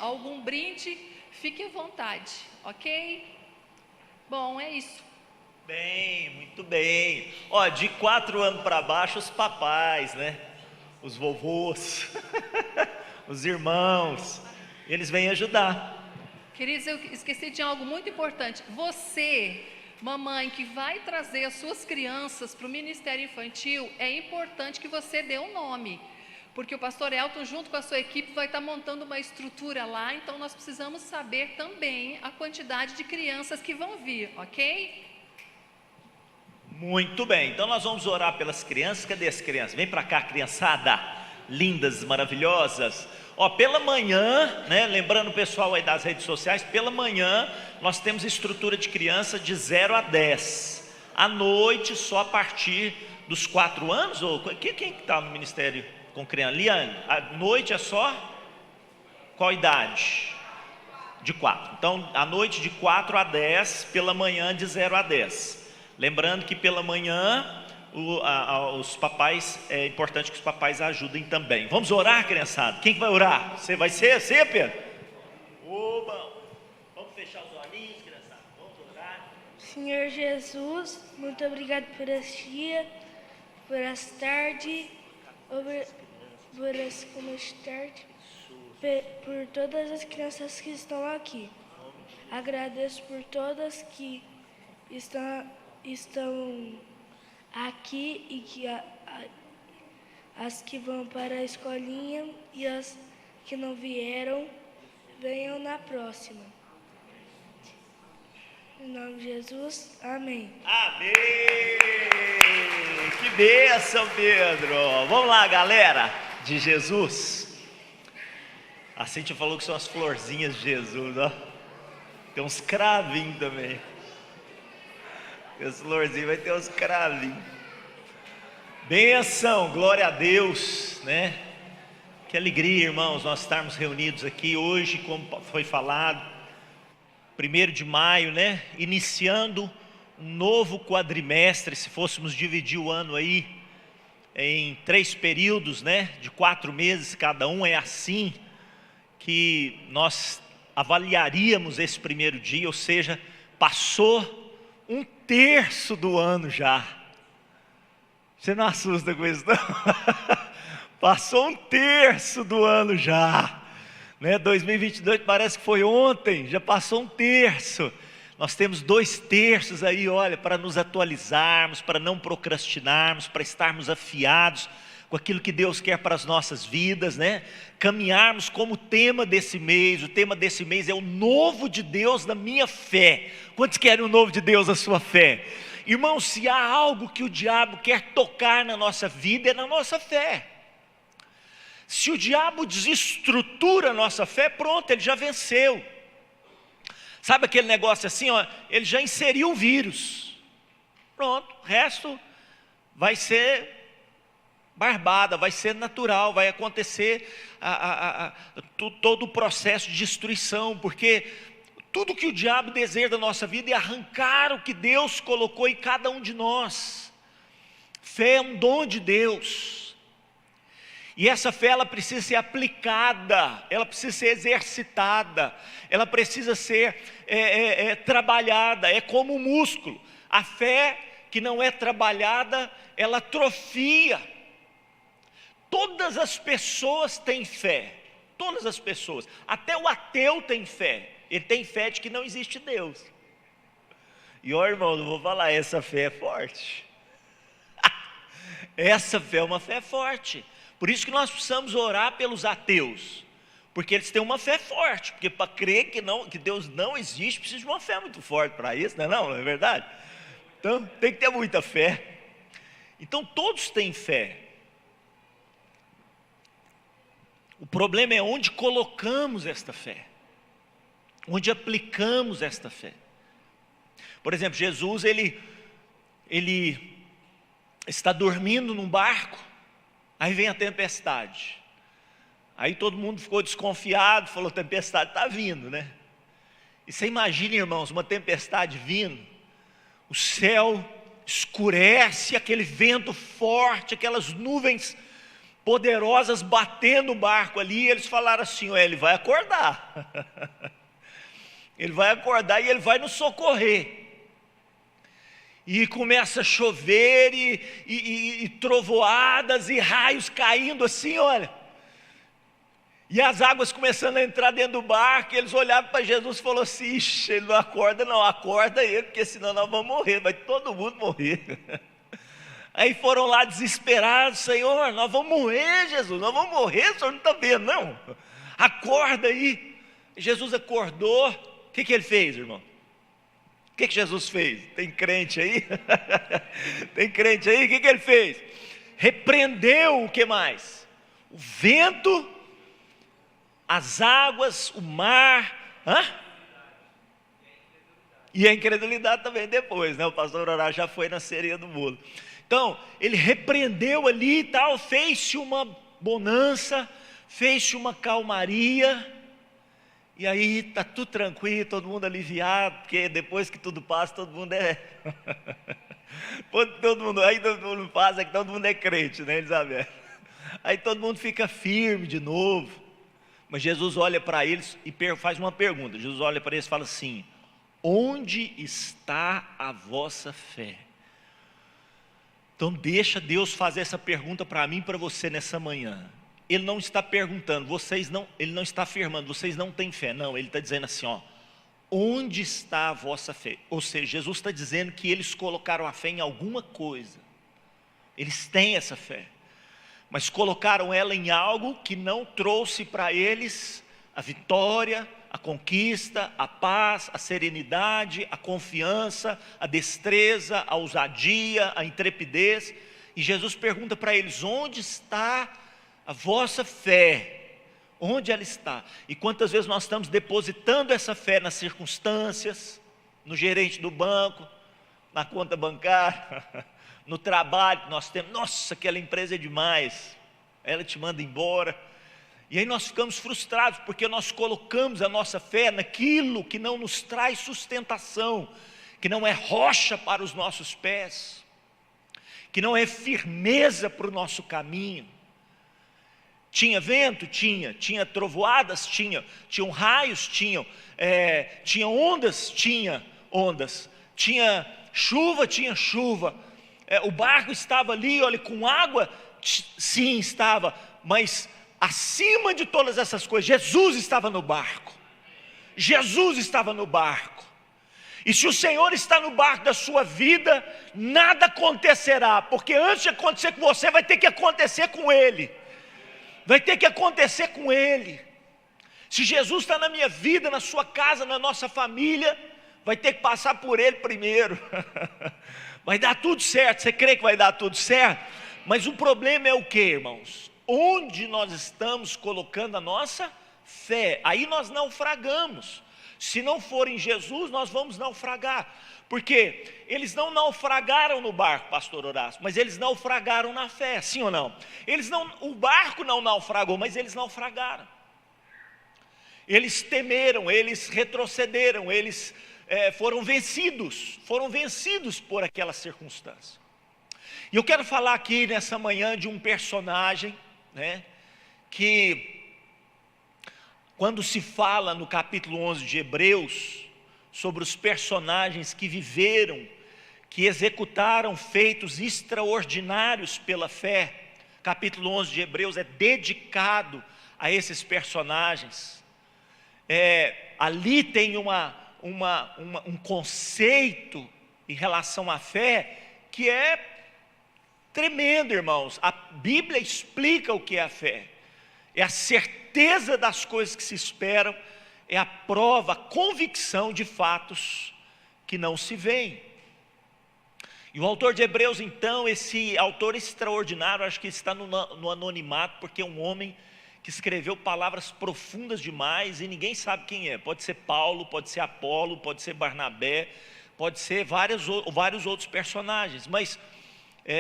algum brinde, fique à vontade, ok? Bom, é isso. Bem, muito bem. Ó, de 4 anos para baixo, os papais, né? Os vovôs, os irmãos, eles vêm ajudar. Queridos, eu esqueci de algo muito importante. Você, mamãe, que vai trazer as suas crianças para o Ministério Infantil, é importante que você dê um nome. Porque o pastor Elton, junto com a sua equipe, vai estar montando uma estrutura lá. Então, nós precisamos saber também a quantidade de crianças que vão vir, ok? Muito bem, então nós vamos orar pelas crianças. Cadê as crianças? Vem para cá, criançada, lindas, maravilhosas. Ó, pela manhã, né, lembrando o pessoal aí das redes sociais, pela manhã nós temos estrutura de criança de 0 a 10. À noite, só a partir dos 4 anos, ou quem está no ministério com criança? Liane, à noite é só qual idade? De 4. Então, à noite de 4 a 10, pela manhã de 0 a 10. Lembrando que pela manhã os papais, é importante que os papais ajudem também. Vamos orar, criançada? Quem que vai orar? Você vai ser? Você, Pedro? Oba! Vamos fechar os olhinhos, criançada? Vamos orar. Senhor Jesus, muito obrigado por este dia, por esta tarde, por esse começo de tarde, por todas as crianças que estão aqui. Agradeço por todas que estão aqui e que as que vão para a escolinha e as que não vieram, venham na próxima. Em nome de Jesus, amém. Amém! Que bênção, Pedro! Vamos lá, galera de Jesus. A Cíntia falou que são as florzinhas de Jesus, ó. Tem uns cravinhos também. As florzinhas vai ter uns cravinhos. Bênção, glória a Deus, né? Que alegria, irmãos, nós estarmos reunidos aqui hoje, como foi falado, 1º de maio, né? Iniciando um novo quadrimestre. Se fôssemos dividir o ano aí em 3 períodos, né? De 4 meses cada um, é assim que nós avaliaríamos esse primeiro dia, ou seja, passou 1/3 do ano já. Você não assusta com isso, não? Passou 1/3 do ano já, né? 2022 parece que foi ontem, já passou 1/3. Nós temos 2/3 aí, olha, para nos atualizarmos, para não procrastinarmos, para estarmos afiados com aquilo que Deus quer para as nossas vidas, né? Caminharmos como tema desse mês. O tema desse mês é o novo de Deus na minha fé. Quantos querem o novo de Deus na sua fé? Irmão, se há algo que o diabo quer tocar na nossa vida, é na nossa fé. Se o diabo desestrutura a nossa fé, pronto, ele já venceu. Sabe aquele negócio assim, ó, ele já inseriu o vírus. Pronto, o resto vai ser barbada, vai ser natural, vai acontecer todo o processo de destruição, porque tudo que o diabo deseja da nossa vida é arrancar o que Deus colocou em cada um de nós. Fé é um dom de Deus, e essa fé ela precisa ser aplicada, ela precisa ser exercitada, ela precisa ser trabalhada. É como um músculo. A fé que não é trabalhada, ela atrofia. Todas as pessoas têm fé, todas as pessoas, até o ateu tem fé. Ele tem fé de que não existe Deus. E ó, irmão, não vou falar, essa fé é forte. Essa fé é uma fé forte. Por isso que nós precisamos orar pelos ateus, porque eles têm uma fé forte. Porque para crer que Deus não existe, precisa de uma fé muito forte para isso, não é verdade? Então tem que ter muita fé. Então todos têm fé. O problema é onde colocamos esta fé, onde aplicamos esta fé. Por exemplo, Jesus, ele está dormindo num barco, aí vem a tempestade. Aí todo mundo ficou desconfiado, falou, a tempestade está vindo, né? E você imagina, irmãos, uma tempestade vindo, o céu escurece, aquele vento forte, aquelas nuvens poderosas batendo o barco ali, e eles falaram assim: ele vai acordar, ele vai acordar e ele vai nos socorrer. E começa a chover, e trovoadas, e raios caindo assim, olha. E as águas começando a entrar dentro do barco, e eles olhavam para Jesus e falaram assim: ixi, ele não acorda não, acorda ele, porque senão nós vamos morrer, vai todo mundo morrer. Aí foram lá desesperados: Senhor, nós vamos morrer, Jesus, nós vamos morrer, o Senhor não está vendo não? Acorda aí. Jesus acordou. O que ele fez, irmão? O que Jesus fez? Tem crente aí? Tem crente aí? O que ele fez? Repreendeu o que mais? O vento, as águas, o mar, e a incredulidade também depois, né? O pastor Orá já foi na cereja do bolo. Então, ele repreendeu ali e tal, fez-se uma bonança, fez-se uma calmaria, e aí está tudo tranquilo, todo mundo aliviado, porque depois que tudo passa, todo mundo todo mundo passa, que todo mundo é crente, né, Elizabeth? Aí todo mundo fica firme de novo. Mas Jesus olha para eles e faz uma pergunta. Jesus olha para eles e fala assim: onde está a vossa fé? Então deixa Deus fazer essa pergunta para mim e para você nessa manhã. Ele não está perguntando, ele não está afirmando, vocês não têm fé. Não, ele está dizendo assim, onde está a vossa fé? Ou seja, Jesus está dizendo que eles colocaram a fé em alguma coisa. Eles têm essa fé, mas colocaram ela em algo que não trouxe para eles a vitória, a conquista, a paz, a serenidade, a confiança, a destreza, a ousadia, a intrepidez. E Jesus pergunta para eles: onde está a vossa fé? Onde ela está? E quantas vezes nós estamos depositando essa fé nas circunstâncias, no gerente do banco, na conta bancária, no trabalho que nós temos. Nossa, aquela empresa é demais, ela te manda embora. E aí nós ficamos frustrados, porque nós colocamos a nossa fé naquilo que não nos traz sustentação, que não é rocha para os nossos pés, que não é firmeza para o nosso caminho. Tinha vento? Tinha trovoadas? Tinham raios? Tinha ondas? Tinha ondas. Tinha chuva? Tinha chuva. O barco estava ali, olha, com água? Sim, estava, mas acima de todas essas coisas, Jesus estava no barco. Jesus estava no barco. E se o Senhor está no barco da sua vida, nada acontecerá, porque antes de acontecer com você, vai ter que acontecer com Ele. Vai ter que acontecer com Ele. Se Jesus está na minha vida, na sua casa, na nossa família, vai ter que passar por Ele primeiro. Vai dar tudo certo. Você crê que vai dar tudo certo? Mas o problema é o que, irmãos? Onde nós estamos colocando a nossa fé? Aí nós naufragamos. Se não for em Jesus, nós vamos naufragar. Porque eles não naufragaram no barco, pastor Horácio, mas eles naufragaram na fé, sim ou não? O barco não naufragou, mas eles naufragaram. Eles temeram, eles retrocederam, eles foram vencidos por aquela circunstância. E eu quero falar aqui nessa manhã de um personagem, né, que quando se fala no capítulo 11 de Hebreus, sobre os personagens que viveram, que executaram feitos extraordinários pela fé, capítulo 11 de Hebreus é dedicado a esses personagens. Ali tem um conceito em relação à fé que é tremendo, irmãos. A Bíblia explica o que é a fé. É a certeza das coisas que se esperam, é a prova, a convicção de fatos que não se veem. E o autor de Hebreus, então, esse autor extraordinário, acho que está no anonimato, porque é um homem que escreveu palavras profundas demais e ninguém sabe quem é. Pode ser Paulo, pode ser Apolo, pode ser Barnabé, pode ser vários outros personagens, mas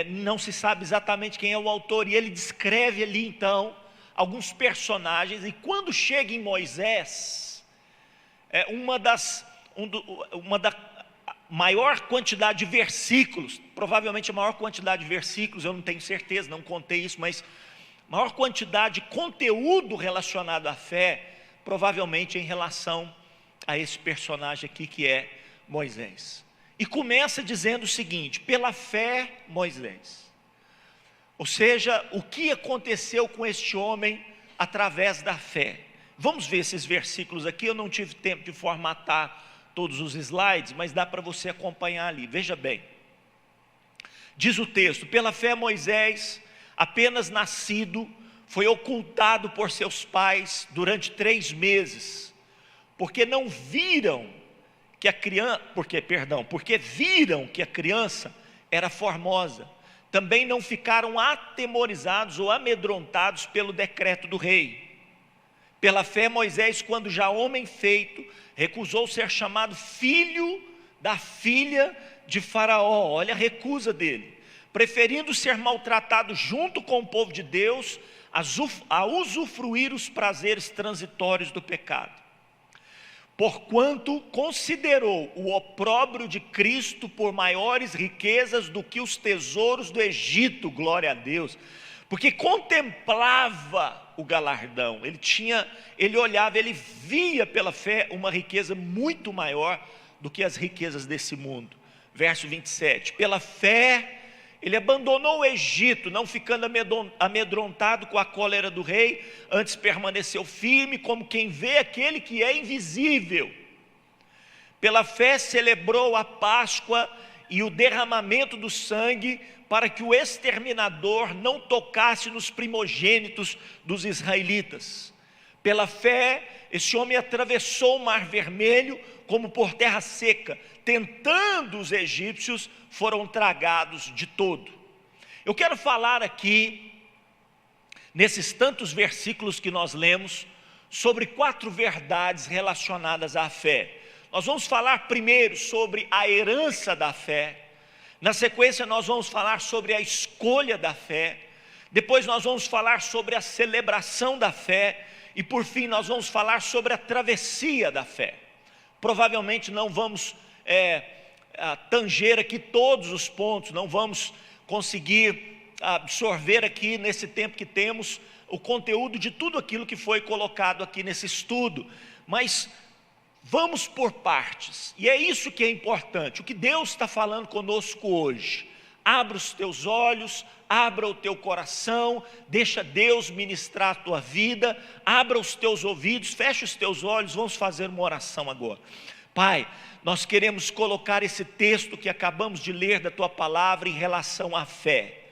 não se sabe exatamente quem é o autor. E ele descreve ali então alguns personagens, e quando chega em Moisés, uma da maior quantidade de versículos, provavelmente a maior quantidade de versículos, eu não tenho certeza, não contei isso, mas maior quantidade de conteúdo relacionado à fé, provavelmente em relação a esse personagem aqui que é Moisés. E começa dizendo o seguinte: pela fé, Moisés. Ou seja, o que aconteceu com este homem através da fé. Vamos ver esses versículos aqui. Eu não tive tempo de formatar todos os slides, mas dá para você acompanhar ali. Veja bem, diz o texto: pela fé Moisés, apenas nascido, foi ocultado por seus pais durante 3 meses, porque viram que a criança era formosa. Também não ficaram atemorizados ou amedrontados pelo decreto do rei. Pela fé Moisés, quando já homem feito, recusou ser chamado filho da filha de Faraó. Olha a recusa dele, preferindo ser maltratado junto com o povo de Deus, a usufruir os prazeres transitórios do pecado. Porquanto considerou o opróbrio de Cristo por maiores riquezas do que os tesouros do Egito, glória a Deus, porque contemplava o galardão, ele olhava, ele via pela fé uma riqueza muito maior do que as riquezas desse mundo. Verso 27, pela fé ele abandonou o Egito, não ficando amedrontado com a cólera do rei, antes permaneceu firme como quem vê aquele que é invisível. Pela fé celebrou a Páscoa e o derramamento do sangue, para que o exterminador não tocasse nos primogênitos dos israelitas. Pela fé, esse homem atravessou o Mar Vermelho como por terra seca, tentando os egípcios, foram tragados de todo. Eu quero falar aqui, nesses tantos versículos que nós lemos, sobre 4 verdades relacionadas à fé. Nós vamos falar primeiro sobre a herança da fé. Na sequência nós vamos falar sobre a escolha da fé. Depois nós vamos falar sobre a celebração da fé. E por fim nós vamos falar sobre a travessia da fé. Provavelmente não vamos tanger aqui todos os pontos, não vamos conseguir absorver aqui nesse tempo que temos o conteúdo de tudo aquilo que foi colocado aqui nesse estudo, mas vamos por partes, e é isso que é importante, o que Deus está falando conosco hoje. Abra os teus olhos, abra o teu coração, deixa Deus ministrar a tua vida, abra os teus ouvidos, fecha os teus olhos, vamos fazer uma oração agora. Pai, nós queremos colocar esse texto que acabamos de ler da tua palavra em relação à fé.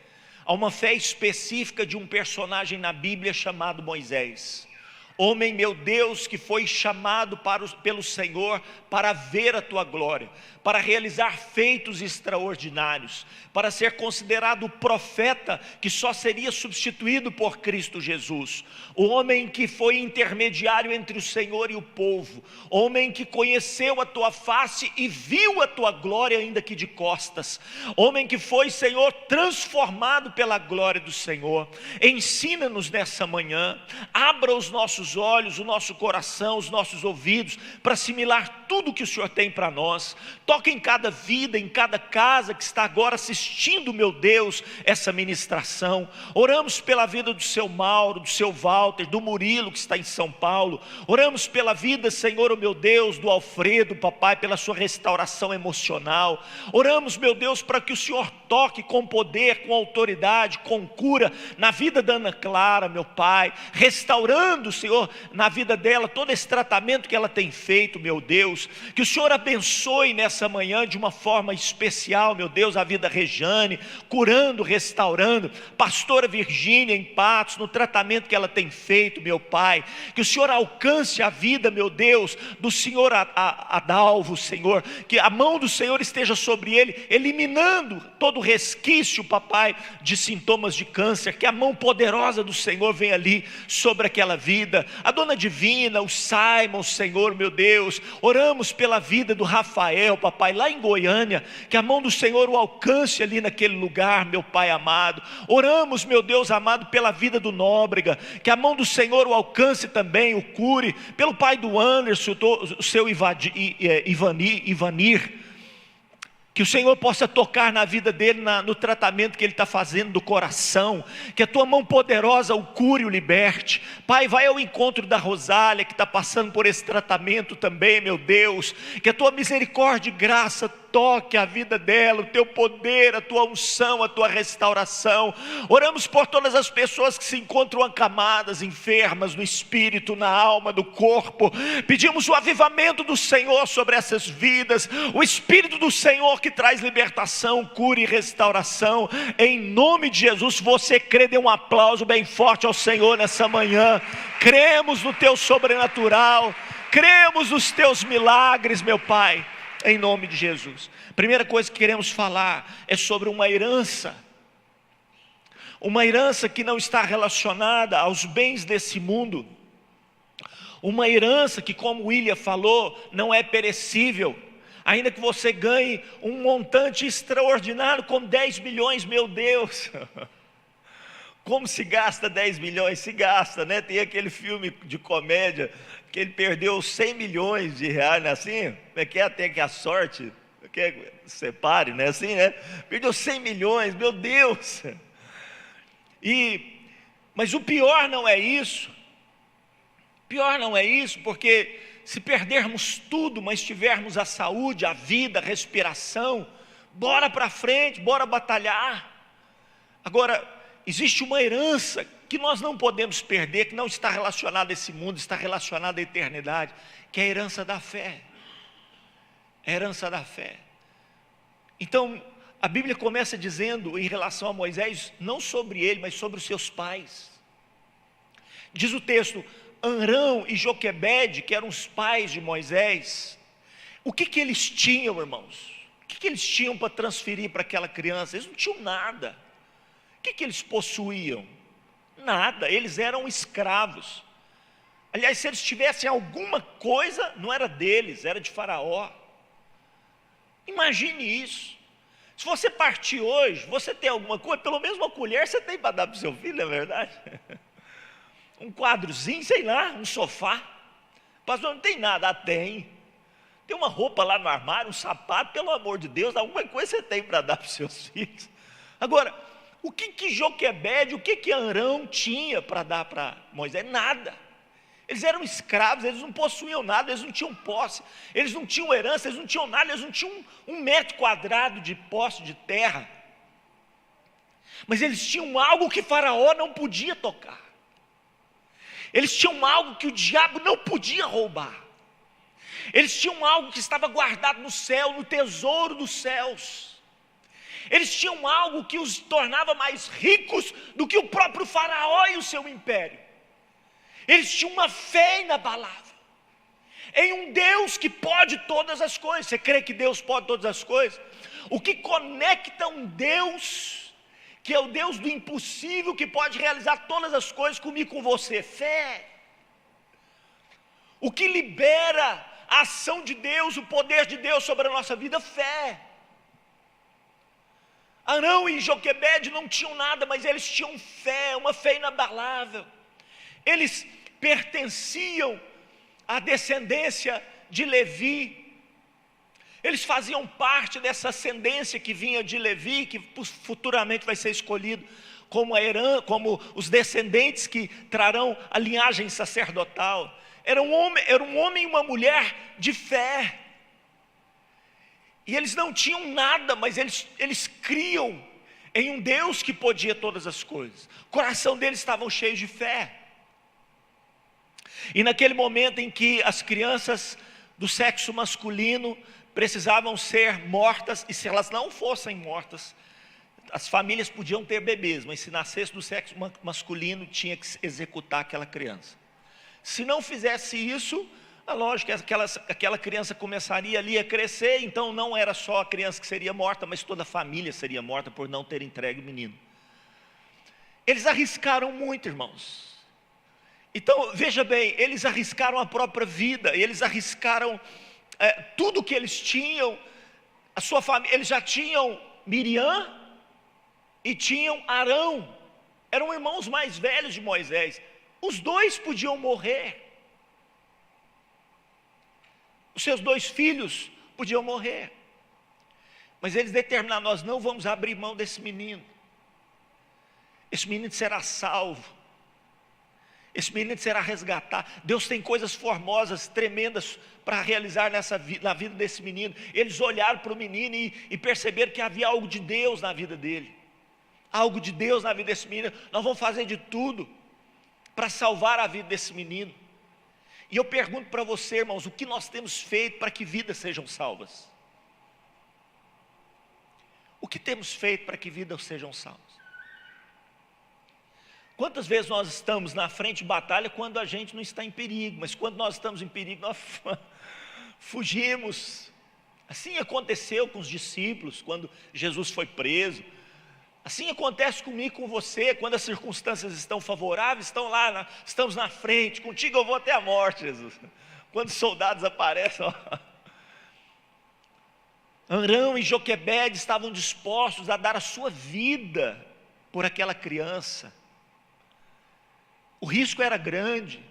Há uma fé específica de um personagem na Bíblia chamado Moisés. Homem, meu Deus, que foi chamado pelo Senhor para ver a tua glória, para realizar feitos extraordinários, para ser considerado o profeta que só seria substituído por Cristo Jesus. O homem que foi intermediário entre o Senhor e o povo, homem que conheceu a tua face e viu a tua glória ainda que de costas, homem que foi, Senhor, transformado pela glória do Senhor. Ensina-nos nessa manhã, abra os nossos olhos, o nosso coração, os nossos ouvidos, para assimilar tudo o que o Senhor tem para nós. Toca em cada vida, em cada casa que está agora assistindo, meu Deus, essa ministração. Oramos pela vida do seu Mauro, do seu Walter, do Murilo que está em São Paulo. Oramos pela vida, Senhor, oh meu Deus, do Alfredo, papai, pela sua restauração emocional. Oramos, meu Deus, para que o Senhor toque com poder, com autoridade, com cura na vida da Ana Clara, meu pai, restaurando, Senhor, na vida dela todo esse tratamento que ela tem feito, meu Deus. Que o Senhor abençoe nessa manhã de uma forma especial, meu Deus, a vida Rejane, curando, restaurando, pastora Virgínia em Patos, no tratamento que ela tem feito, meu pai. Que o Senhor alcance a vida, meu Deus, do Senhor Adalvo, Senhor, que a mão do Senhor esteja sobre ele, eliminando todo o resquício, papai, de sintomas de câncer. Que a mão poderosa do Senhor venha ali sobre aquela vida. A dona Divina, o Simon, Senhor, meu Deus, oramos pela vida do Rafael, papai, lá em Goiânia, que a mão do Senhor o alcance ali naquele lugar, meu pai amado. Oramos, meu Deus amado, pela vida do Nóbrega, que a mão do Senhor o alcance também, o cure, pelo pai do Anderson, o seu Ivanir, Que o Senhor possa tocar na vida dele, no tratamento que ele está fazendo do coração. Que a tua mão poderosa o cure e o liberte. Pai, vai ao encontro da Rosália, que está passando por esse tratamento também, meu Deus. Que a tua misericórdia e graça toque a vida dela, o teu poder, a tua unção, a tua restauração. Oramos por todas as pessoas que se encontram acamadas, enfermas no espírito, na alma, no corpo. Pedimos o avivamento do Senhor sobre essas vidas, o Espírito do Senhor que traz libertação, cura e restauração, em nome de Jesus. Se você crê, dê um aplauso bem forte ao Senhor nessa manhã. Cremos no teu sobrenatural, cremos nos teus milagres, meu Pai, em nome de Jesus. Primeira coisa que queremos falar é sobre uma herança que não está relacionada aos bens desse mundo, uma herança que, como William falou, não é perecível. Ainda que você ganhe um montante extraordinário, como 10 milhões, meu Deus, como se gasta 10 milhões? Se gasta, né? Tem aquele filme de comédia, que ele perdeu 100 milhões de reais, não é assim? É que até que a sorte, que separe, não é assim, né? Perdeu 100 milhões, meu Deus. Mas o pior não é isso. Pior não é isso, porque se perdermos tudo, mas tivermos a saúde, a vida, a respiração, bora para frente, bora batalhar. Agora, existe uma herança que nós não podemos perder, que não está relacionada a esse mundo, está relacionada à eternidade, que é a herança da fé. A herança da fé. Então, a Bíblia começa dizendo em relação a Moisés, não sobre ele, mas sobre os seus pais. Diz o texto: Arão e Joquebede, que eram os pais de Moisés, o que eles tinham, irmãos? O que eles tinham para transferir para aquela criança? Eles não tinham nada. O que eles possuíam? Nada, eles eram escravos. Aliás, se eles tivessem alguma coisa, não era deles, era de Faraó. Imagine isso. Se você partir hoje, você tem alguma coisa, pelo menos uma colher você tem para dar para o seu filho, não é verdade? Um quadrozinho, sei lá, um sofá. Pastor, não tem nada. Tem uma roupa lá no armário, um sapato, pelo amor de Deus, alguma coisa você tem para dar para os seus filhos. Agora, o que Joquebede, o que Arão tinha para dar para Moisés? Nada. Eles eram escravos, eles não possuíam nada, eles não tinham posse, eles não tinham herança, eles não tinham nada, eles não tinham um metro quadrado de posse de terra. Mas eles tinham algo que Faraó não podia tocar. Eles tinham algo que o diabo não podia roubar. Eles tinham algo que estava guardado no céu, no tesouro dos céus. Eles tinham algo que os tornava mais ricos do que o próprio Faraó e o seu império. Eles tinham uma fé inabalável em um Deus que pode todas as coisas. Você crê que Deus pode todas as coisas? O que conecta um Deus, que é o Deus do impossível, que pode realizar todas as coisas comigo e com você? Fé. O que libera a ação de Deus, o poder de Deus sobre a nossa vida? Fé. Arão e Joquebede não tinham nada, mas eles tinham fé, uma fé inabalável. Eles pertenciam à descendência de Levi. Eles faziam parte dessa ascendência que vinha de Levi, que futuramente vai ser escolhido como os descendentes que trarão a linhagem sacerdotal. Era um homem e uma mulher de fé. E eles não tinham nada, mas eles criam em um Deus que podia todas as coisas. O coração deles estava cheio de fé. E naquele momento em que as crianças do sexo masculino precisavam ser mortas, e se elas não fossem mortas, as famílias podiam ter bebês, mas se nascesse do sexo masculino, tinha que executar aquela criança. Se não fizesse isso, a lógica é que aquela criança começaria ali a crescer, então não era só a criança que seria morta, mas toda a família seria morta por não ter entregue o menino. Eles arriscaram muito, irmãos. Então, veja bem, eles arriscaram a própria vida, eles arriscaram tudo que eles tinham, a sua família. Eles já tinham Miriam e tinham Arão, eram irmãos mais velhos de Moisés. Os dois podiam morrer, os seus 2 filhos podiam morrer, Mas eles determinaram: nós não vamos abrir mão desse menino. Esse menino será salvo. Esse menino será resgatado. Deus tem coisas formosas, tremendas para realizar na vida desse menino. Eles olharam para o menino e perceberam que havia algo de Deus na vida dele. Algo de Deus na vida desse menino. Nós vamos fazer de tudo para salvar a vida desse menino. E eu pergunto para você, irmãos, o que nós temos feito para que vidas sejam salvas? O que temos feito para que vidas sejam salvas? Quantas vezes nós estamos na frente de batalha quando a gente não está em perigo, mas quando nós estamos em perigo, nós fugimos. Assim aconteceu com os discípulos quando Jesus foi preso. Assim acontece comigo e com você, quando as circunstâncias estão favoráveis, estamos na frente. Contigo eu vou até a morte, Jesus. Quando os soldados aparecem, Arão e Joquebede estavam dispostos a dar a sua vida por aquela criança. O risco era grande.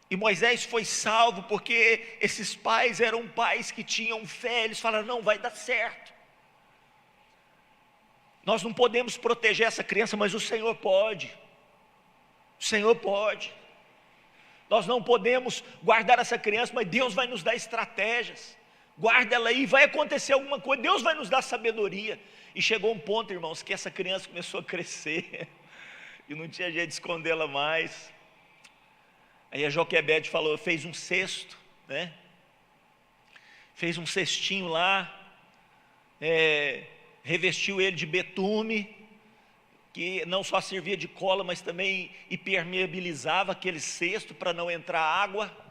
E Moisés foi salvo porque esses pais eram pais que tinham fé. Eles falaram: não, vai dar certo. Nós não podemos proteger essa criança, mas o Senhor pode. O Senhor pode. Nós não podemos guardar essa criança, mas Deus vai nos dar estratégias. Guarda ela aí, vai acontecer alguma coisa, Deus vai nos dar sabedoria. E chegou um ponto, irmãos, que essa criança começou a crescer e não tinha jeito de escondê-la mais. Aí a Joquebede falou, fez um cesto, né? Fez um cestinho lá, revestiu ele de betume, que não só servia de cola, mas também impermeabilizava aquele cesto para não entrar água.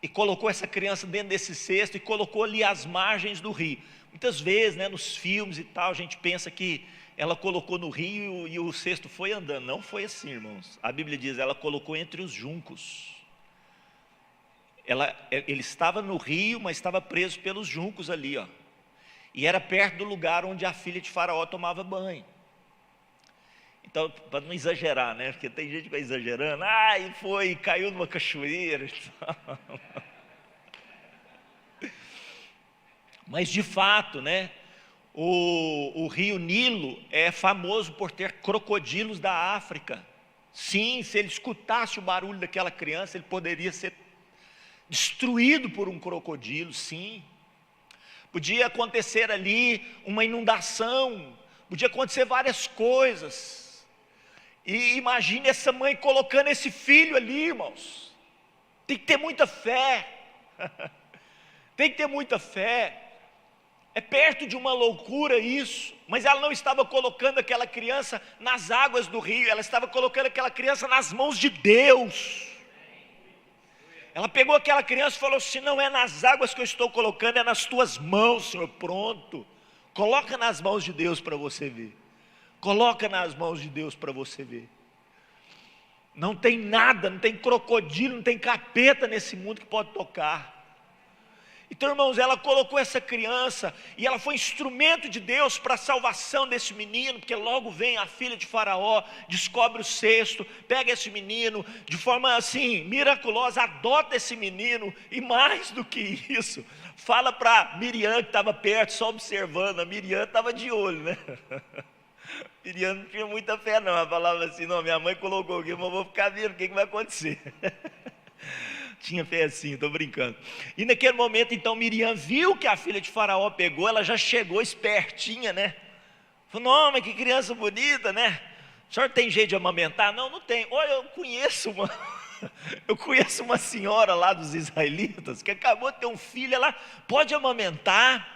E colocou essa criança dentro desse cesto e colocou ali às margens do rio. Muitas vezes, né, nos filmes e tal, a gente pensa que ela colocou no rio e o cesto foi andando. Não foi assim, irmãos. A Bíblia diz, ela colocou entre os juncos. Ele estava no rio, mas estava preso pelos juncos ali, ó. E era perto do lugar onde a filha de Faraó tomava banho. Então, para não exagerar, né? Porque tem gente que vai exagerando. E caiu numa cachoeira e tal. Mas de fato, né? O rio Nilo é famoso por ter crocodilos da África. Sim, se ele escutasse o barulho daquela criança, ele poderia ser destruído por um crocodilo, sim. Podia acontecer ali uma inundação, podia acontecer várias coisas. E imagine essa mãe colocando esse filho ali, irmãos. Tem que ter muita fé. Tem que ter muita fé. É perto de uma loucura isso. Mas ela não estava colocando aquela criança nas águas do rio. Ela estava colocando aquela criança nas mãos de Deus. Ela pegou aquela criança e falou assim, não é nas águas que eu estou colocando, é nas tuas mãos, Senhor. Pronto. Coloca nas mãos de Deus para você ver. Coloca nas mãos de Deus para você ver. Não tem nada, não tem crocodilo, não tem capeta nesse mundo que pode tocar. Então, irmãos, ela colocou essa criança e ela foi instrumento de Deus para a salvação desse menino, porque logo vem a filha de Faraó, descobre o cesto, pega esse menino, de forma assim, miraculosa, adota esse menino, e mais do que isso, fala para Miriam que estava perto, só observando. A Miriam estava de olho, né? Miriam não tinha muita fé não, ela falava assim, não, minha mãe colocou aqui, mas eu vou ficar vendo o que vai acontecer. Tinha fé assim, estou brincando. E naquele momento então Miriam viu que a filha de Faraó pegou, ela já chegou espertinha, né? Falou, não, mas que criança bonita, né? O senhor tem jeito de amamentar? Não, não tem. Olha, eu conheço uma senhora lá dos israelitas, que acabou de ter um filho, ela pode amamentar.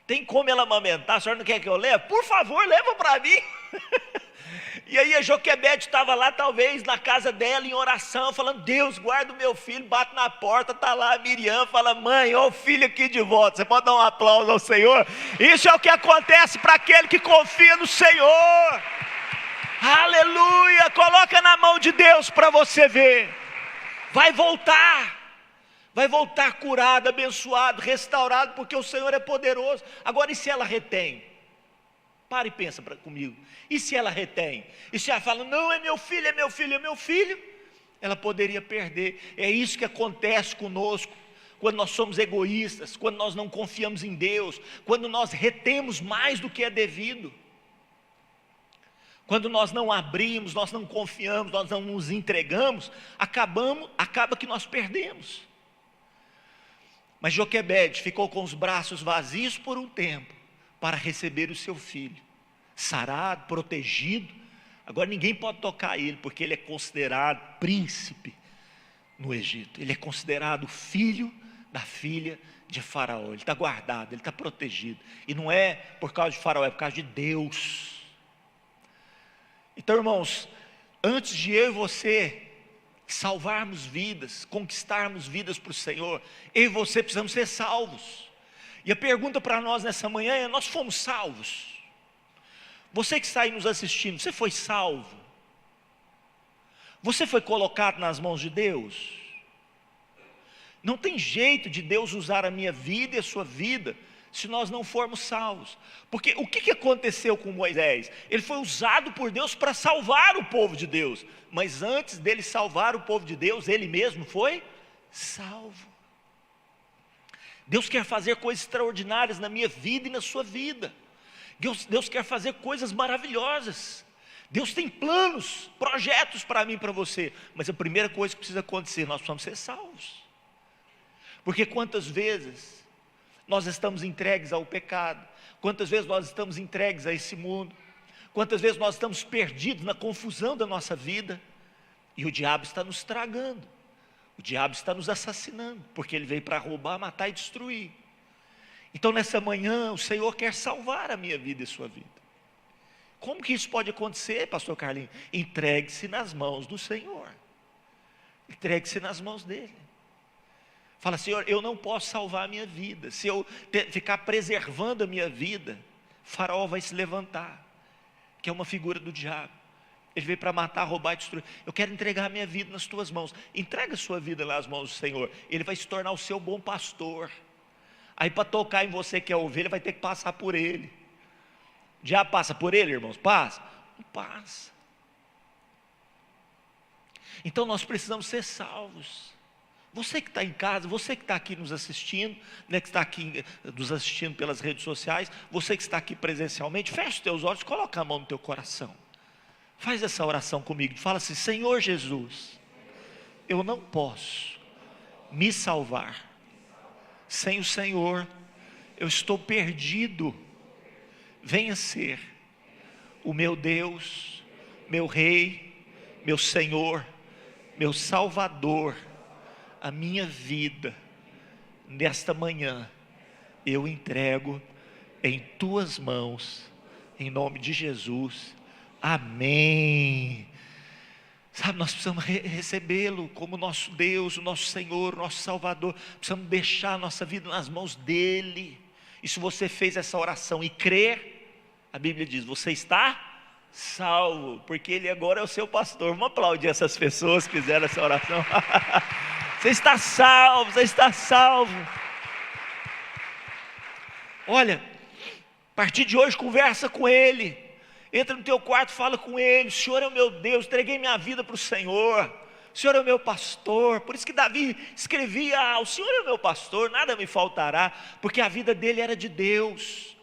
Tem como ela amamentar? A senhora não quer que eu leve? Por favor, leva para mim. E aí a Joquebede estava lá, talvez, na casa dela, em oração, falando, Deus, guarda o meu filho, bate na porta, está lá a Miriam, fala, mãe, ó o filho aqui de volta. Você pode dar um aplauso ao Senhor? Isso é o que acontece para aquele que confia no Senhor. Aleluia, coloca na mão de Deus para você ver. Vai voltar curado, abençoado, restaurado, porque o Senhor é poderoso. Agora, e se ela retém? Para e pensa comigo. E se ela retém? E se ela fala, não, é meu filho, é meu filho, é meu filho? Ela poderia perder. É isso que acontece conosco. quando nós somos egoístas, quando nós não confiamos em Deus, quando nós retemos mais do que é devido, quando nós não abrimos, nós não confiamos, nós não nos entregamos, acaba que nós perdemos. Mas Joquebede ficou com os braços vazios por um tempo, para receber o seu filho, sarado, protegido. Agora ninguém pode tocar ele, porque ele é considerado príncipe no Egito. Ele é considerado filho da filha de Faraó. Ele está guardado, ele está protegido. E não é por causa de Faraó, é por causa de Deus. Então, irmãos, antes de eu e você salvarmos vidas, conquistarmos vidas para o Senhor, eu e você precisamos ser salvos. E a pergunta para nós nessa manhã é: nós fomos salvos? Você que está aí nos assistindo, você foi salvo? Você foi colocado nas mãos de Deus? Não tem jeito de Deus usar a minha vida e a sua vida se nós não formos salvos. Porque o que aconteceu com Moisés? Ele foi usado por Deus para salvar o povo de Deus, mas antes dele salvar o povo de Deus, ele mesmo foi salvo. Deus quer fazer coisas extraordinárias na minha vida e na sua vida. Deus quer fazer coisas maravilhosas. Deus tem planos, projetos para mim e para você. Mas a primeira coisa que precisa acontecer, nós precisamos ser salvos. Porque quantas vezes nós estamos entregues ao pecado, quantas vezes nós estamos entregues a esse mundo, quantas vezes nós estamos perdidos na confusão da nossa vida, e o diabo está nos tragando, o diabo está nos assassinando, porque ele veio para roubar, matar e destruir. Então nessa manhã o Senhor quer salvar a minha vida e a sua vida. Como que isso pode acontecer, pastor Carlinhos? Entregue-se nas mãos do Senhor, entregue-se nas mãos dele. Fala: Senhor, eu não posso salvar a minha vida. Se eu ficar preservando a minha vida, Faraó vai se levantar, que é uma figura do diabo. Ele veio para matar, roubar e destruir. Eu quero entregar a minha vida nas tuas mãos. Entrega a sua vida nas mãos do Senhor. Ele vai se tornar o seu bom pastor. Aí para tocar em você que é ovelha, vai ter que passar por ele. O diabo passa por ele, irmãos? Passa? Não passa. Então nós precisamos ser salvos. Você que está em casa, você que está aqui nos assistindo, né, que está aqui nos assistindo pelas redes sociais, você que está aqui presencialmente, feche os teus olhos, coloca a mão no teu coração. Faz essa oração comigo, fala assim: Senhor Jesus, eu não posso me salvar sem o Senhor, eu estou perdido. Venha ser o meu Deus, meu Rei, meu Senhor, meu Salvador. A minha vida, nesta manhã, eu entrego em tuas mãos, em nome de Jesus, amém. Sabe, nós precisamos recebê-lo como nosso Deus, o nosso Senhor, o nosso Salvador. Precisamos deixar a nossa vida nas mãos dEle. E se você fez essa oração e crer, a Bíblia diz: você está salvo, porque Ele agora é o seu pastor. Vamos aplaudir essas pessoas que fizeram essa oração. Você está salvo, você está salvo. Olha, a partir de hoje conversa com Ele. Entra no teu quarto, fala com Ele: o Senhor é o meu Deus, entreguei minha vida para o Senhor. O Senhor é o meu pastor. Por isso que Davi escrevia: o Senhor é o meu pastor, nada me faltará. Porque a vida dele era de Deus.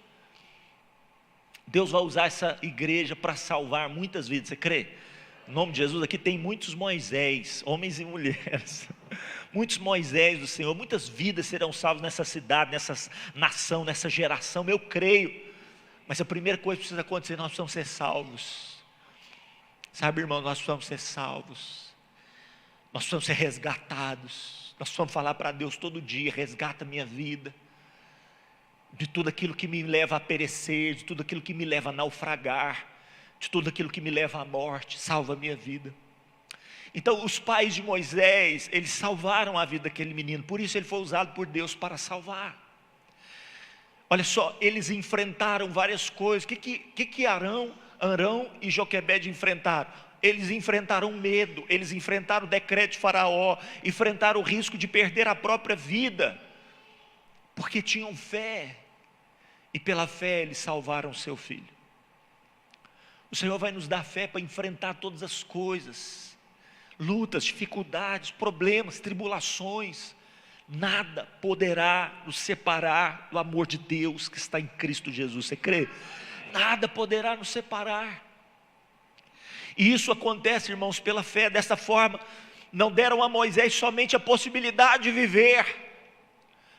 Deus vai usar essa igreja para salvar muitas vidas, você crê? Em nome de Jesus, aqui tem muitos Moisés, homens e mulheres. Muitos Moisés do Senhor, muitas vidas serão salvas nessa cidade, nessa nação, nessa geração, eu creio. Mas a primeira coisa que precisa acontecer, nós precisamos ser salvos. Sabe, irmão, nós precisamos ser salvos. Nós precisamos ser resgatados. Nós precisamos falar para Deus todo dia: resgata a minha vida de tudo aquilo que me leva a perecer, de tudo aquilo que me leva a naufragar, de tudo aquilo que me leva à morte. Salva a minha vida. Então os pais de Moisés, eles salvaram a vida daquele menino, por isso ele foi usado por Deus para salvar. Olha só, eles enfrentaram várias coisas. O que Arão e Joquebede enfrentaram? Eles enfrentaram medo, eles enfrentaram o decreto de Faraó, enfrentaram o risco de perder a própria vida, porque tinham fé, e pela fé eles salvaram seu filho. O Senhor vai nos dar fé para enfrentar todas as coisas, lutas, dificuldades, problemas, tribulações, Nada poderá nos separar do amor de Deus que está em Cristo Jesus. Você crê? Nada poderá nos separar. E isso acontece, irmãos, pela fé. Dessa forma, não deram a Moisés somente a possibilidade de viver,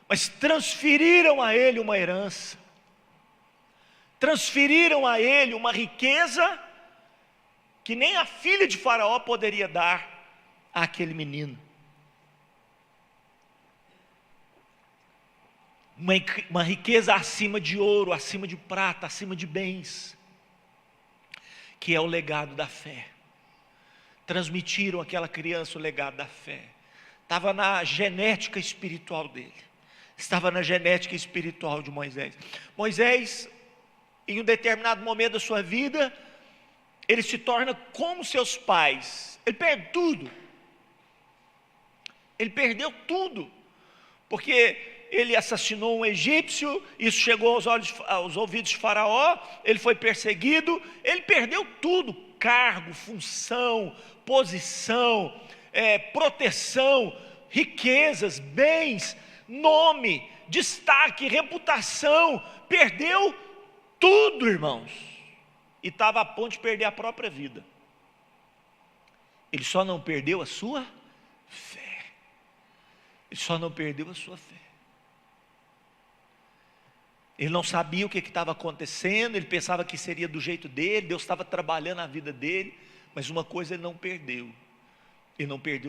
mas transferiram a ele uma herança, transferiram a ele uma riqueza que nem a filha de Faraó poderia dar àquele menino. Uma riqueza acima de ouro, acima de prata, acima de bens, que é o legado da fé. Transmitiram àquela criança o legado da fé. Estava na genética espiritual dele, estava na genética espiritual de Moisés. Moisés, em um determinado momento da sua vida, ele se torna como seus pais. Ele perde tudo. Ele perdeu tudo, porque ele assassinou um egípcio, isso chegou aos ouvidos de Faraó, ele foi perseguido, ele perdeu tudo: cargo, função, posição, proteção, riquezas, bens, nome, destaque, reputação, perdeu tudo, irmãos, e estava a ponto de perder a própria vida. Ele só não perdeu a sua fé. Ele só não perdeu a sua fé. Ele não sabia o que estava acontecendo, ele pensava que seria do jeito dele, Deus estava trabalhando a vida dele, mas uma coisa ele não perdeu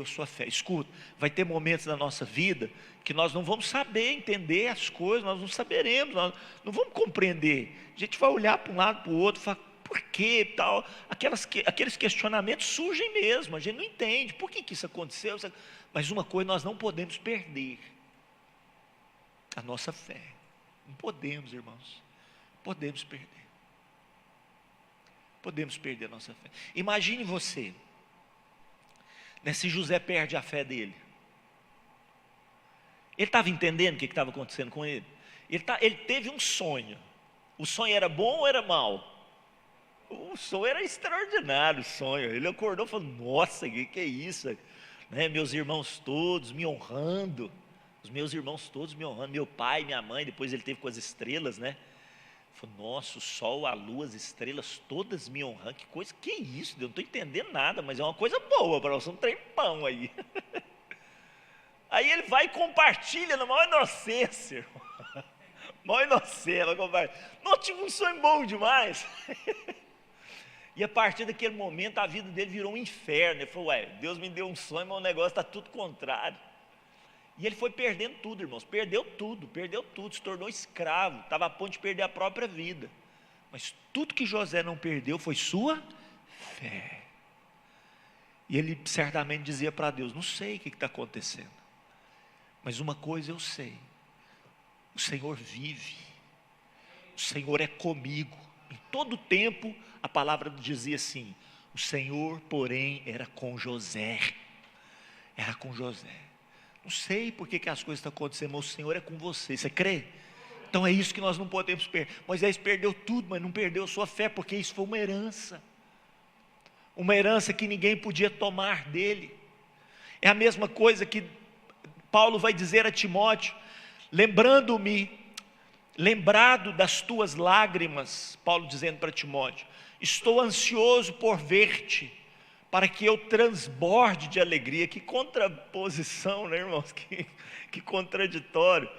a sua fé. Escuta, vai ter momentos na nossa vida que nós não vamos saber entender as coisas, nós não saberemos, nós não vamos compreender. A gente vai olhar para um lado, para o outro, e falar, por quê, tal, aqueles questionamentos surgem mesmo, a gente não entende, por que isso aconteceu? Mas uma coisa nós não podemos perder: a nossa fé. Não podemos, irmãos, podemos perder a nossa fé. Imagine você, né, se José perde a fé dele. Ele estava entendendo o que estava acontecendo com ele? Ele teve um sonho. O sonho era bom ou era mau? O sonho era extraordinário, o sonho. Ele acordou e falou, nossa, que é isso? Né, meus irmãos todos me honrando. Os meus irmãos todos me honrando, meu pai, minha mãe. Depois ele teve com as estrelas, né? Falou, nossa, o sol, a lua, as estrelas todas me honrando. Que coisa, que é isso? Eu não estou entendendo nada, mas é uma coisa boa para nós, um trempão aí. Aí ele vai e compartilha na maior inocência, irmão. Maior inocência, vai compartilhar. Não, tive um sonho bom demais. E a partir daquele momento a vida dele virou um inferno. Ele falou, Deus me deu um sonho, mas o negócio está tudo contrário. E ele foi perdendo tudo, irmãos, perdeu tudo, se tornou escravo, estava a ponto de perder a própria vida. Mas tudo que José não perdeu foi sua fé. E ele certamente dizia para Deus, não sei o que está acontecendo, mas uma coisa eu sei: o Senhor vive, o Senhor é comigo. Em todo tempo a palavra dizia assim: o Senhor, porém, era com José. Não sei por que as coisas estão acontecendo, mas o Senhor é com você. Você crê? Então é isso que nós não podemos perder. Moisés perdeu tudo, mas não perdeu a sua fé, porque isso foi uma herança que ninguém podia tomar dele. É a mesma coisa que Paulo vai dizer a Timóteo: lembrado das tuas lágrimas, Paulo dizendo para Timóteo, estou ansioso por ver-te, para que eu transborde de alegria. Que contraposição, né, irmãos? Que contraditório.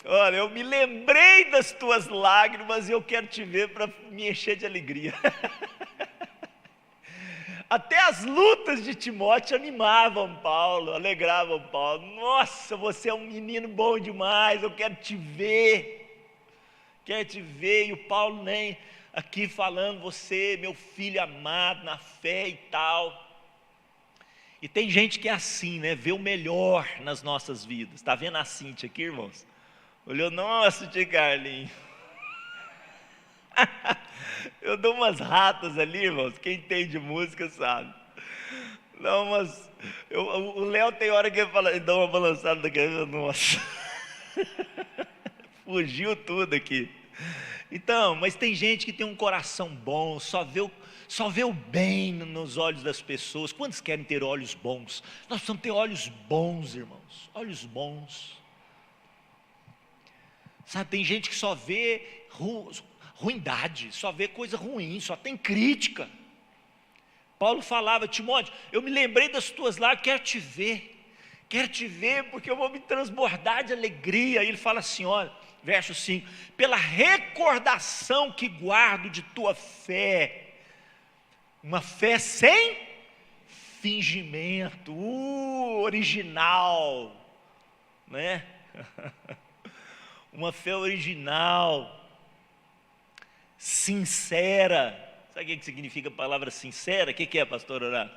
Olha, eu me lembrei das tuas lágrimas e eu quero te ver para me encher de alegria. Até as lutas de Timóteo animavam Paulo, alegravam Paulo. Nossa, você é um menino bom demais, eu quero te ver. E o Paulo nem aqui falando, você, meu filho amado, na fé e tal. E tem gente que é assim, né? Vê o melhor nas nossas vidas. Está vendo a Cíntia aqui, irmãos? Olhou, nossa, tia Carlinhos. Eu dou umas ratas ali, irmãos. Quem entende música sabe. Não, mas o Léo tem hora que ele dá uma balançada daqui. Nossa. Fugiu tudo aqui. Então, mas tem gente que tem um coração bom, só só vê o bem nos olhos das pessoas. Quantos querem ter olhos bons? Nós precisamos ter olhos bons, irmãos, olhos bons. Sabe, tem gente que só vê ruindade, só vê coisa ruim, só tem crítica. Paulo falava: Timóteo, eu me lembrei das tuas lágrimas, quero te ver porque eu vou me transbordar de alegria. E ele fala assim, olha, verso 5, pela recordação que guardo de tua fé, uma fé sem fingimento, original, né? Uma fé original, sincera. Sabe o que significa a palavra sincera? O que é, pastor Horácio?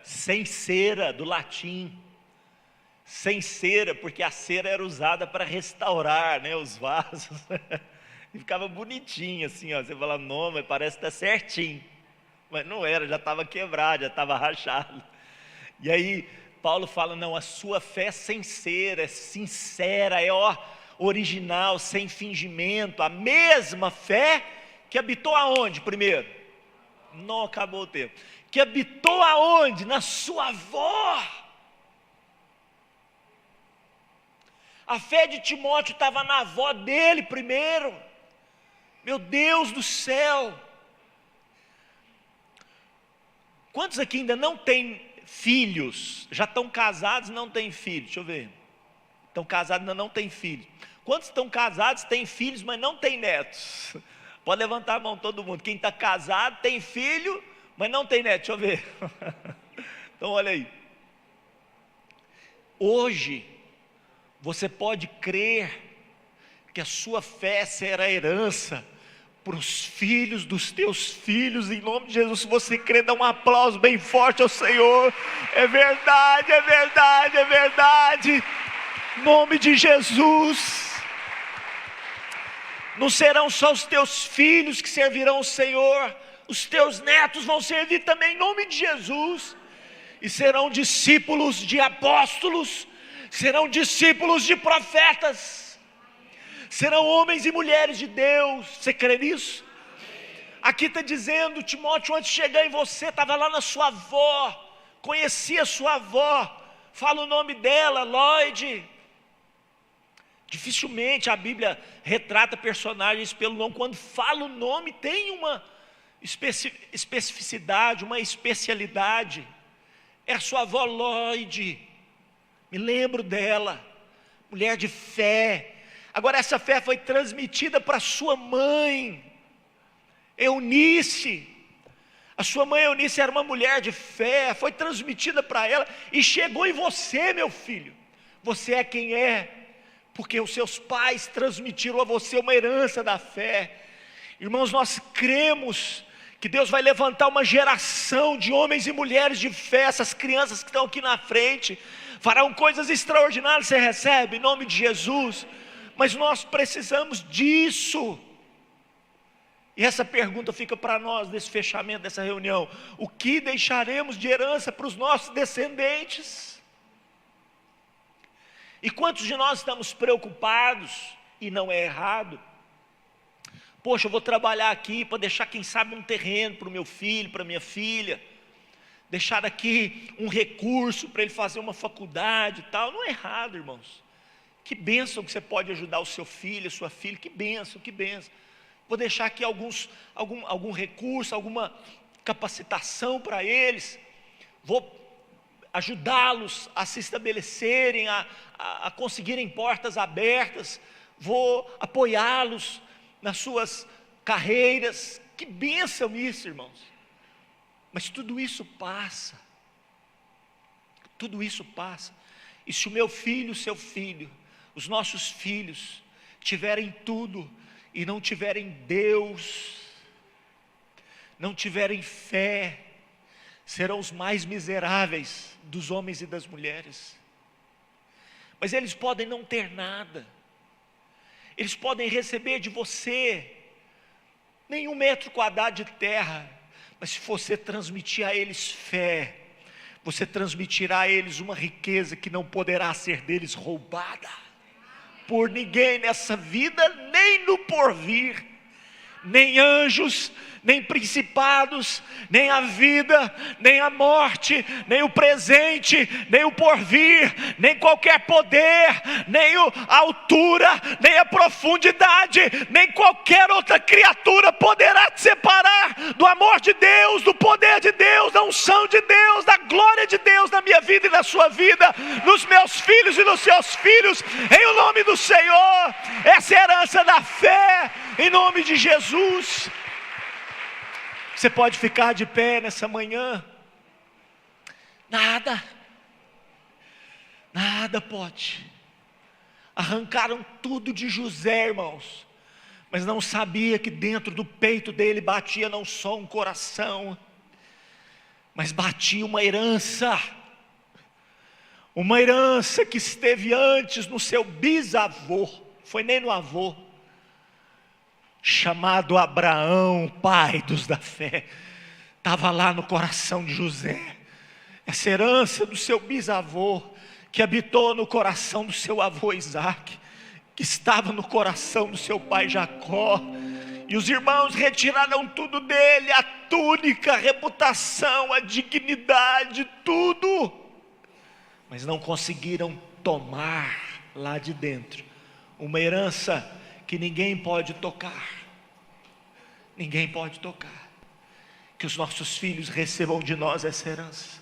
Sem cera, do latim. Sem cera, porque a cera era usada para restaurar, né, os vasos. E ficava bonitinho assim, ó. Você fala, não, mas parece que está certinho. Mas não era, já estava quebrado, já estava rachado. E aí Paulo fala, não, a sua fé é sem cera, é sincera, é original, sem fingimento. A mesma fé que habitou aonde primeiro? Não, acabou o tempo. Que habitou aonde? Na sua avó. A fé de Timóteo estava na avó dele primeiro. Meu Deus do céu. Quantos aqui ainda não têm filhos? Já estão casados e não têm filhos? Deixa eu ver. Estão casados e ainda não têm filhos. Quantos estão casados, têm filhos, mas não têm netos? Pode levantar a mão todo mundo. Quem está casado, tem filho, mas não tem neto. Deixa eu ver. Então olha aí. Hoje, você pode crer que a sua fé será herança para os filhos dos teus filhos, em nome de Jesus. Se você crer, dá um aplauso bem forte ao Senhor. É verdade, é verdade, é verdade. Em nome de Jesus. Não serão só os teus filhos que servirão o Senhor, os teus netos vão servir também em nome de Jesus, e serão discípulos de apóstolos, serão discípulos de profetas, serão homens e mulheres de Deus. Você crê nisso? Aqui está dizendo, Timóteo, antes de chegar em você, estava lá na sua avó, conhecia a sua avó, fala o nome dela, Lloyd. Dificilmente a Bíblia retrata personagens pelo nome. Quando fala o nome, tem uma especificidade, uma especialidade. É a sua avó Lloyd, me lembro dela, mulher de fé. Agora essa fé foi transmitida para sua mãe, Eunice. A sua mãe Eunice era uma mulher de fé, foi transmitida para ela e chegou em você, meu filho. Você é quem é, porque os seus pais transmitiram a você uma herança da fé. Irmãos, nós cremos que Deus vai levantar uma geração de homens e mulheres de fé. Essas crianças que estão aqui na frente farão coisas extraordinárias, você recebe, em nome de Jesus. Mas nós precisamos disso. E essa pergunta fica para nós, nesse fechamento dessa reunião: o que deixaremos de herança para os nossos descendentes? E quantos de nós estamos preocupados, e não é errado, poxa, eu vou trabalhar aqui para deixar quem sabe um terreno para o meu filho, para a minha filha, deixar aqui um recurso para ele fazer uma faculdade e tal. Não é errado, irmãos. Que bênção que você pode ajudar o seu filho, a sua filha, que bênção, que bênção. Vou deixar aqui algum recurso, alguma capacitação para eles, vou ajudá-los a se estabelecerem, a conseguirem portas abertas, vou apoiá-los nas suas carreiras. Que bênção isso, irmãos. Mas tudo isso passa, e se o meu filho, o seu filho, os nossos filhos tiverem tudo e não tiverem Deus, não tiverem fé, serão os mais miseráveis dos homens e das mulheres. Mas eles podem não ter nada, eles podem receber de você nem 1 metro quadrado de terra, mas se você transmitir a eles fé, você transmitirá a eles uma riqueza que não poderá ser deles roubada por ninguém nessa vida, nem no porvir. nem anjos, nem principados, nem a vida, nem a morte, nem o presente, nem o porvir, nem qualquer poder, nem a altura, nem a profundidade, nem qualquer outra criatura poderá te separar do amor de Deus, do poder de Deus, da unção de Deus, da glória de Deus na minha vida e na sua vida, nos meus filhos e nos seus filhos, em o nome do Senhor. Essa é a herança da fé, em nome de Jesus. Você pode ficar de pé nessa manhã. Nada pode. Arrancaram tudo de José, irmãos, mas não sabia que dentro do peito dele batia não só um coração, mas batia uma herança que esteve antes no seu bisavô, foi nem no avô, chamado Abraão, pai dos da fé. Estava lá no coração de José, essa herança do seu bisavô, que habitou no coração do seu avô Isaac, que estava no coração do seu pai Jacó. E os irmãos retiraram tudo dele, a túnica, a reputação, a dignidade, tudo, mas não conseguiram tomar lá de dentro uma herança que ninguém pode tocar. Ninguém pode tocar. Que os nossos filhos recebam de nós essa herança.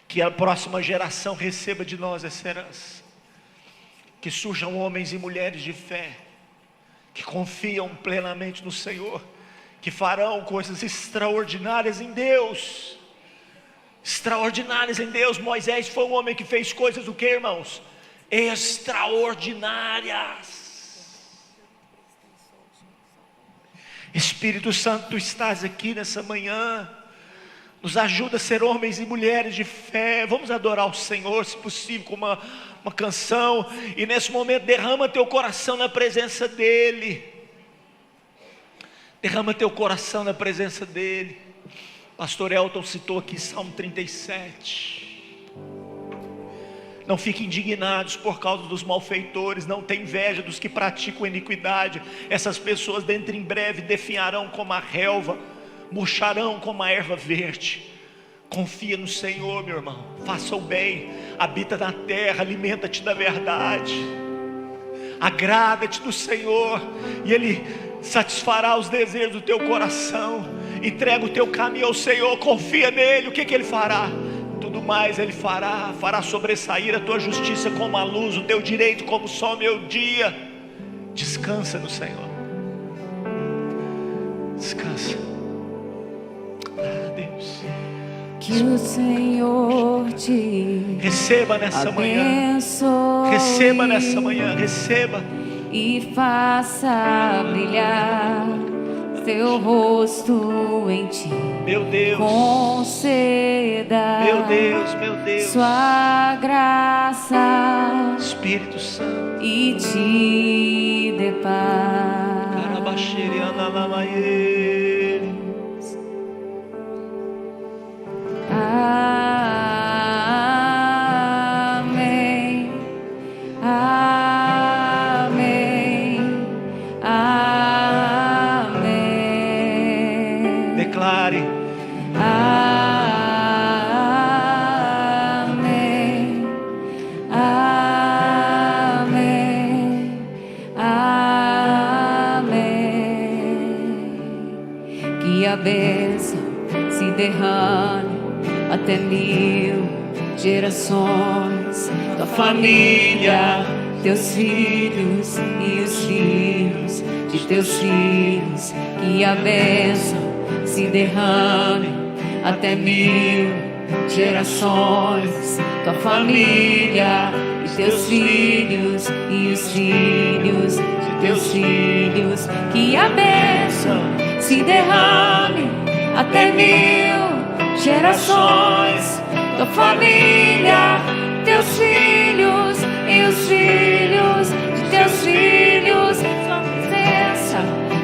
Que a próxima geração receba de nós essa herança. Que surjam homens e mulheres de fé, que confiam plenamente no Senhor, que farão coisas extraordinárias em Deus. Extraordinárias em Deus. Moisés foi um homem que fez coisas o que, irmãos? Extraordinárias. Espírito Santo, tu estás aqui nessa manhã, nos ajuda a ser homens e mulheres de fé. Vamos adorar o Senhor, se possível, com uma canção, e nesse momento derrama teu coração na presença dEle. Derrama teu coração na presença dEle. Pastor Elton citou aqui Salmo 37. Não fiquem indignados por causa dos malfeitores, não tenham inveja dos que praticam iniquidade. Essas pessoas dentro em breve definharão como a relva, murcharão como a erva verde. Confia no Senhor, meu irmão, faça o bem, habita na terra, alimenta-te da verdade, agrada-te do Senhor, e Ele satisfará os desejos do teu coração. Entrega o teu caminho ao Senhor, confia nele. O que Ele fará? Tudo mais Ele fará sobressair a tua justiça como a luz, o teu direito como o sol meio-dia. Descansa no Senhor, descansa. Deus, que o Senhor te receba nessa manhã, receba nessa manhã, receba e faça brilhar teu rosto em ti. Meu Deus, conceda, meu Deus, sua graça, Espírito Santo, e te dê paz. Amém, amém, amém. Declare. Amém, amém, amém. Que a bênção se derrame até 1000 gerações, tua família, teus filhos e os filhos de teus filhos. Que a bênção se derrame até 1000 gerações, tua família e teus filhos e os filhos de teus filhos. Que a bênção se derrame até 1000 gerações, tua família, teus filhos e os filhos de teus filhos. Sua presença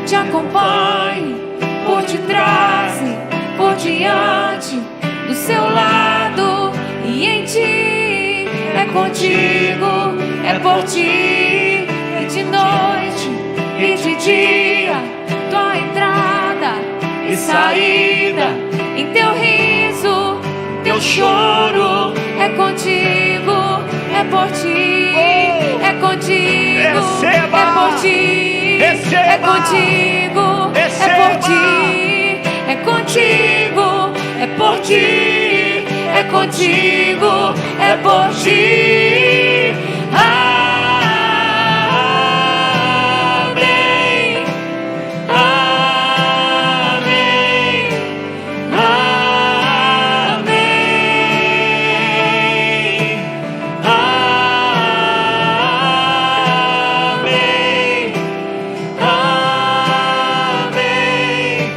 te acompanhe por detrás e por diante, do seu lado e em ti. É contigo, é por ti, e de noite e de dia, tua entrada e saída, em teu riso, teu choro, é contigo, é por ti, é contigo, Receba. é por ti, Receba. é contigo, Receba. é por ti, é contigo, é por ti, é contigo, é por ti. Amém, amém, amém, amém, amém,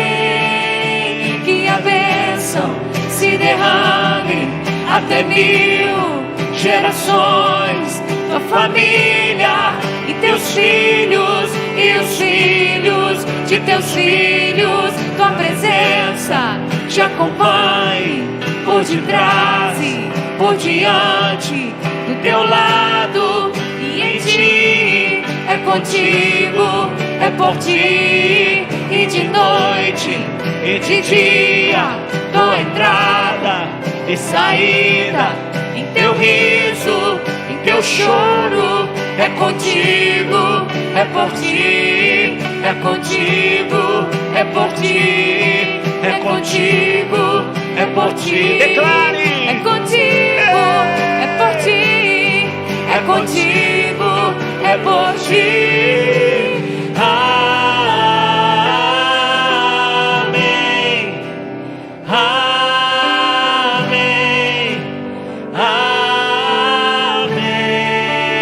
amém. Que a bênção se derrame até 1000 gerações, tua família e teus filhos e os filhos de teus filhos. Tua presença te acompanhe por detrás e por diante, do teu lado e em ti. É contigo, é por ti, e de noite e de dia, tua entrada e saída, em teu riso, em teu choro, é contigo, é por ti, é contigo, é por ti, é contigo, é por ti. Declare. É contigo, é por ti, é contigo, é por ti. Amém, amém,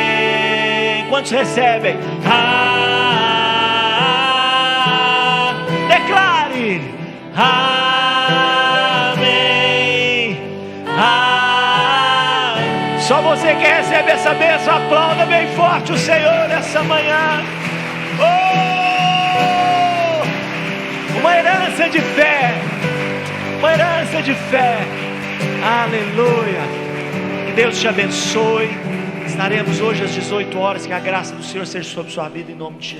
amém. Quantos recebem? Declare. Amém, amém. Só você que recebe essa bênção, aplauda bem forte o Senhor nessa manhã. Oh! Uma herança de fé. Uma herança de fé. Aleluia. Que Deus te abençoe. Estaremos hoje às 18 horas. Que a graça do Senhor seja sobre sua vida em nome de Jesus.